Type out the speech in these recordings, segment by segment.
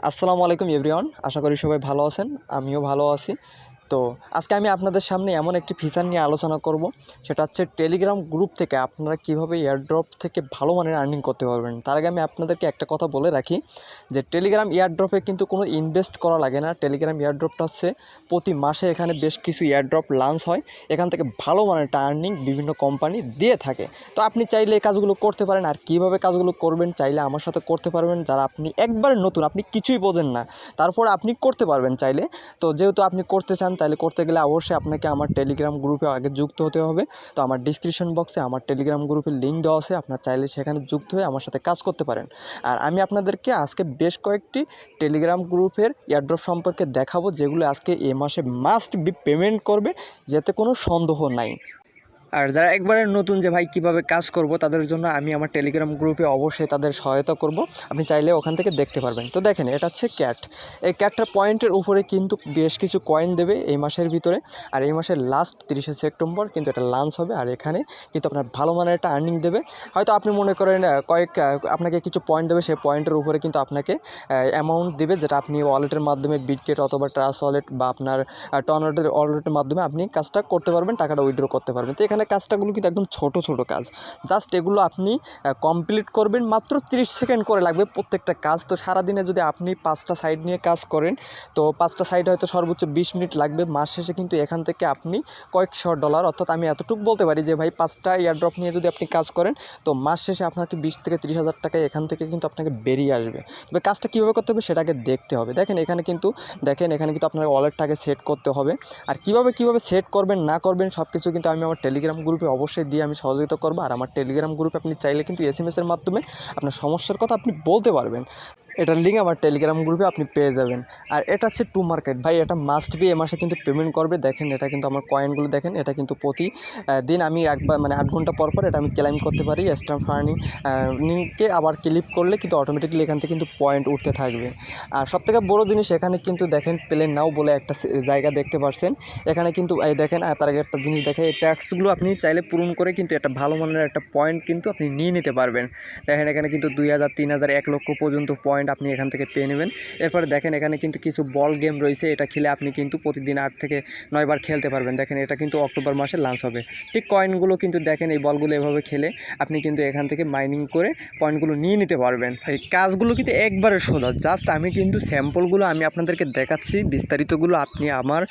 আসসালামু আলাইকুম এভরিওয়ান, আশা করি সবাই ভালো আছেন। আমিও ভালো আছি। তো আজকে আমি আপনাদের সামনে এমন একটি ফিচার নিয়ে আলোচনা করব, সেটা হচ্ছে টেলিগ্রাম গ্রুপ থেকে আপনারা কীভাবে এয়ারড্রপ থেকে ভালো মানের আর্নিং করতে পারবেন। তার আগে আমি আপনাদেরকে একটা কথা বলে রাখি যে টেলিগ্রাম এয়ারড্রপে কিন্তু কোনো ইনভেস্ট করা লাগে না। টেলিগ্রাম এয়ারড্রপটা হচ্ছে প্রতি মাসে এখানে বেশ কিছু এয়ারড্রপ লঞ্চ হয়, এখান থেকে ভালো মানের একটা আর্নিং বিভিন্ন কোম্পানি দিয়ে থাকে। তো আপনি চাইলে এই কাজগুলো করতে পারেন। আর কীভাবে কাজগুলো করবেন চাইলে আমার সাথে করতে পারবেন। যারা আপনি একবারে নতুন, আপনি কিছুই বোঝেন না, তারপর আপনি করতে পারবেন চাইলে। তো যেহেতু আপনি করতে চান, তাহলে করতে গেলে অবশ্যই আপনাকে আমার টেলিগ্রাম গ্রুপে আগে যুক্ত হতে হবে। তো আমার ডিসক্রিপশন বক্সে আমার টেলিগ্রাম গ্রুপের লিঙ্ক দেওয়া আছে, আপনার চাইলে সেখানে যুক্ত হয়ে আমার সাথে কাজ করতে পারেন। আর আমি আপনাদেরকে আজকে বেশ কয়েকটি টেলিগ্রাম গ্রুপের এয়ারড্রপ সম্পর্কে দেখাবো, যেগুলো আজকে এ মাসে মাস্ট বি পেমেন্ট করবে, যাতে কোনো সন্দেহ নাই। আর যারা একবারে নতুন যে ভাই কীভাবে কাজ করব, তাদের জন্য আমি আমার টেলিগ্রাম গ্রুপে অবশ্যই তাদের সহায়তা করব। আপনি চাইলে ওখান থেকে দেখতে পারবেন। তো দেখেন, এটা হচ্ছে ক্যাট। এই ক্যাটটার পয়েন্টের উপরে কিন্তু বেশ কিছু কয়েন দেবে এই মাসের ভিতরে। আর এই মাসের লাস্ট 30শে সেপ্টেম্বর কিন্তু এটা লঞ্চ হবে। আর এখানে কিন্তু আপনার ভালো মানের একটা আর্নিং দেবে। হয়তো আপনি মনে করেন আপনাকে কিছু পয়েন্ট দেবে, সেই পয়েন্টের উপরে কিন্তু আপনাকে অ্যামাউন্ট দেবে, যেটা আপনি ওয়ালেটের মাধ্যমে বিটগেট অথবা ট্রাস্ট ওয়ালেট বা আপনার টর্নেডোর ওয়ালেটের মাধ্যমে আপনি কাজটা করতে পারবেন, টাকাটা উইথড্র করতে পারবেন। তো এখানে কাজটাগুলো কিন্তু একদম ছোট ছোট কাজ, জাস্ট এগুলো আপনি কমপ্লিট করবেন। মাত্র 30 সেকেন্ড করে লাগবে প্রত্যেকটা কাজ। তো সারাদিনে যদি আপনি 5টা সাইড নিয়ে কাজ করেন, তো 5টা সাইড হয়তো সর্বোচ্চ 20 মিনিট লাগবে। মাস শেষে কিন্তু এখান থেকে আপনি কয়েকশো ডলার, অর্থাৎ আমি এতটুকু বলতে পারি যে ভাই 5টা এয়ারড্রপ নিয়ে যদি আপনি কাজ করেন, তো মাস শেষে আপনাকে 20 থেকে 30 হাজার টাকা এখান থেকে কিন্তু আপনাকে বেরিয়ে আসবে। তবে কাজটা কীভাবে করতে হবে সেটাকে দেখতে হবে। এখানে কিন্তু আপনার ওয়ালেটটাকে সেট করতে হবে। আর কীভাবে সেট করবেন না করবেন সব কিছু কিন্তু আমি আমার টেলিগ্রাম গ্রুপে অবশ্যই দিয়ে আমি সহযোগিতা করবো। আর আমার টেলিগ্রাম গ্রুপে আপনি চাইলে কিন্তু এসএমএসের মাধ্যমে আপনার সমস্যার কথা আপনি বলতে পারবেন। এটার লিঙ্ক আমার টেলিগ্রাম গ্রুপে আপনি পেয়ে যাবেন। আর এটা হচ্ছে টু মার্কেট ভাই, এটা মাস্ট বি এ মাসে কিন্তু পেমেন্ট করবে। দেখেন, এটা কিন্তু আমার কয়েনগুলো দেখেন, এটা কিন্তু প্রতি দিন আমি একবার 8 ঘন্টা পর পর এটা আমি ক্লেম করতে পারি। স্ট্যাম্প ফার্নিংকে আবার ক্লিক করলে কিন্তু অটোমেটিকলি এখান থেকে কিন্তু পয়েন্ট উঠতে থাকবে। আর সবথেকে বড় জিনিস, এখানে কিন্তু দেখেন প্লে নাও বলে একটা জায়গা দেখতে পাচ্ছেন। এখানে কিন্তু এই দেখেন, তার আগে একটা জিনিস দেখে, এই ট্যাক্সগুলো আপনি চাইলে পূরণ করে কিন্তু একটা ভালো মানের একটা পয়েন্ট কিন্তু আপনি নিয়ে নিতে পারবেন। দেখেন, এখানে কিন্তু 2000, 3000, 1 লক্ষ পর্যন্ত পয়েন্ট আপনি এখান থেকে পেয়ে নেবেন। এরপরে দেখেন, এখানে কিন্তু কিছু বল গেম রয়েছে, এটা খেলে আপনি কিন্তু প্রতিদিন 8 থেকে 9 বার খেলতে পারবেন। দেখেন, এটা কিন্তু অক্টোবর মাসে লঞ্চ হবে। ঠিক কয়েনগুলো কিন্তু দেখেন, এই বলগুলো এভাবে খেলে আপনি কিন্তু এখান থেকে মাইনিং করে পয়েন্টগুলো নিয়ে নিতে পারবেন। এই কাজগুলো কিন্তু একবারে সোজা, জাস্ট আমি কিন্তু স্যাম্পলগুলো আমি আপনাদেরকে দেখাচ্ছি, বিস্তারিতগুলো আপনি আমার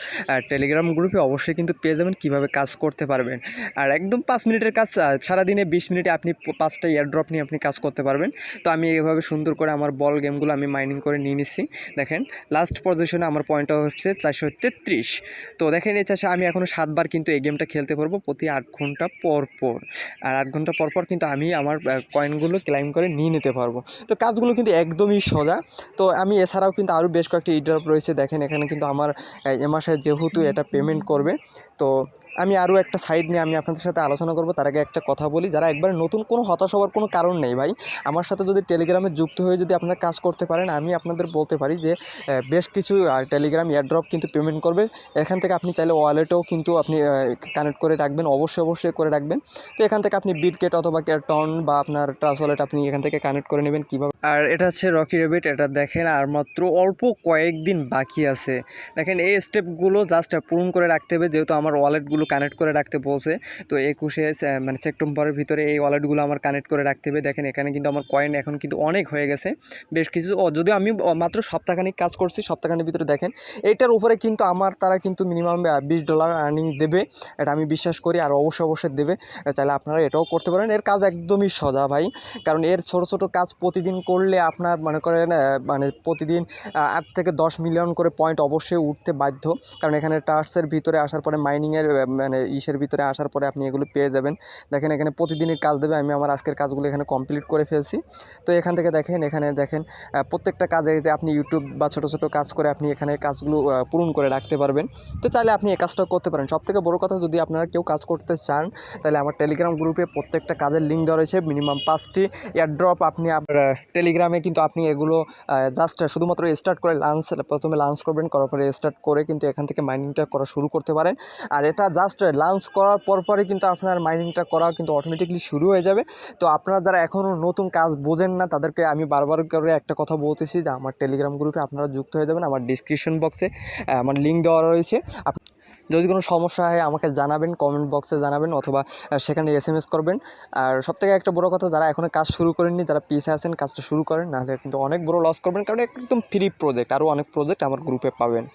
টেলিগ্রাম গ্রুপে অবশ্যই কিন্তু পেয়ে যাবেন কীভাবে কাজ করতে পারবেন। আর একদম 5 মিনিটের কাজ, সারাদিনে 20 মিনিটে আপনি 5টা এয়ারড্রপ নিয়ে আপনি কাজ করতে পারবেন। তো আমি এভাবে সুন্দর করে আমার বল গেমগুলো আমি মাইনিং করে নিয়ে নিচ্ছি। দেখেন, লাস্ট পজিশনে আমার পয়েন্টটা হচ্ছে 433। তো দেখেন, এই চাষে আমি এখনও 7 বার কিন্তু এই গেমটা খেলতে পারবো প্রতি 8 ঘন্টা পর পর। আর 8 ঘন্টা পর পর কিন্তু আমি আমার কয়েনগুলো ক্লাইম করে নিয়ে নিতে পারবো। তো কাজগুলো কিন্তু একদমই সোজা। তো আমি এছাড়াও কিন্তু আরও বেশ কয়েকটি এয়ারড্রপ রয়েছে। দেখেন, এখানে কিন্তু আমার এ মাসে যেহেতু এটা পেমেন্ট করবে, তো আমি আরও একটা সাইড নিয়ে আমি আপনাদের সাথে আলোচনা করব। তার আগে একটা কথা বলি, যারা একবারে নতুন, কোনো হতাশ হওয়ার কোনো কারণ নেই ভাই। আমার সাথে যদি টেলিগ্রামে যুক্ত হয়ে যদি আপনারা কাজ করতে পারেন, আমি আপনাদের বলতে পারি যে বেশ কিছু টেলিগ্রাম এয়ারড্রপ কিন্তু পেমেন্ট করবে। এখান থেকে আপনি চাইলে ওয়ালেটেও কিন্তু আপনি কানেক্ট করে রাখবেন, অবশ্যই করে রাখবেন। তো এখান থেকে আপনি বিটগেট অথবা টর্ন বা আপনার ট্রাস্ট ওয়ালেট আপনি এখান থেকে কানেক্ট করে নেবেন কীভাবে। আর এটা হচ্ছে রকি রেবিট, এটা দেখেন আর মাত্র অল্প কয়েকদিন বাকি আছে। দেখেন, এই স্টেপগুলো জাস্ট পূরণ করে রাখতে হবে, যেহেতু আমার ওয়ালেটগুলো কানেক্ট করে রাখতে বলছে। তো 21শে সেপ্টেম্বরের ভিতরে এই ওয়ালেটগুলো আমার কানেক্ট করে রাখতে হবে। দেখেন, এখানে কিন্তু আমার কয়েন এখন কিন্তু অনেক হয়ে গেছে, বেশ কিছু। যদিও আমি মাত্র সপ্তাহখানিক কাজ করছি, সপ্তাহখানির ভিতরে দেখেন এইটার উপরে কিন্তু তারা কিন্তু মিনিমাম $20 আর্নিং দেবে, এটা আমি বিশ্বাস করি। আর অবশ্যই দেবে। চাইলে আপনারা এটাও করতে পারেন। এর কাজ একদমই সোজা ভাই, কারণ এর ছোট কাজ প্রতিদিন করলে আপনার মনে করেন প্রতিদিন 8 থেকে 10 মিলিয়ন করে পয়েন্ট অবশ্যই উঠতে বাধ্য। কারণ এখানে টাস্কের ভিতরে আসার পরে, মাইনিংয়ের ইসের ভিতরে আসার পরে আপনি এগুলো পেয়ে যাবেন। দেখেন, এখানে প্রতিদিনের কাজ দেবে। আমি আমার আজকের কাজগুলো এখানে কমপ্লিট করে ফেলছি। তো এখান থেকে এখানে দেখেন প্রত্যেকটা কাজে আপনি ইউটিউব বা ছোটো কাজ করে আপনি এখানে কাজগুলো পূরণ করে রাখতে পারবেন। তো চাইলে আপনি এই কাজটাও করতে পারেন। সবথেকে বড় কথা, যদি আপনারা কেউ কাজ করতে চান, তাহলে আমার টেলিগ্রাম গ্রুপে প্রত্যেকটা কাজের লিঙ্ক দেওয়া রয়েছে। মিনিমাম 5টি এয়ারড্রপ আপনি আপনার টেলিগ্রামে কিন্তু আপনি এগুলো জাস্ট শুধুমাত্র স্টার্ট করে প্রথমে লঞ্চ করবেন, করার পরে স্টার্ট করে কিন্তু এখান থেকে মাইনিংটা করা শুরু করতে পারেন। আর এটা জাস্ট লঞ্চ করার পরই কিন্তু আপনার মাইনিংটা করা কিন্তু অটোমেটিকলি শুরু হয়ে যাবে। তো আপনারা যারা এখনও নতুন কাজ বোঝেন না, তাদেরকে আমি বারবার করে একটা কথা বলতেছি যে আমার টেলিগ্রাম গ্রুপে আপনারা যুক্ত হয়ে যাবেন। আমার ডিসক্রিপশন বক্সে আমার লিঙ্ক দেওয়া রয়েছে। যদি কোনো সমস্যা হয় আমাকে জানাবেন, কমেন্ট বক্সে জানাবেন অথবা সেখানে SMS করবেন। আর সবথেকে একটা বড় কথা, যারা এখনও কাজ শুরু করেননি, যারা পিছে আছেন কাজটা শুরু করেন, নাহলে কিন্তু অনেক বড় লস করবেন, কারণ একদম ফ্রি প্রজেক্ট, আরও অনেক প্রজেক্ট আমার গ্রুপে পাবেন।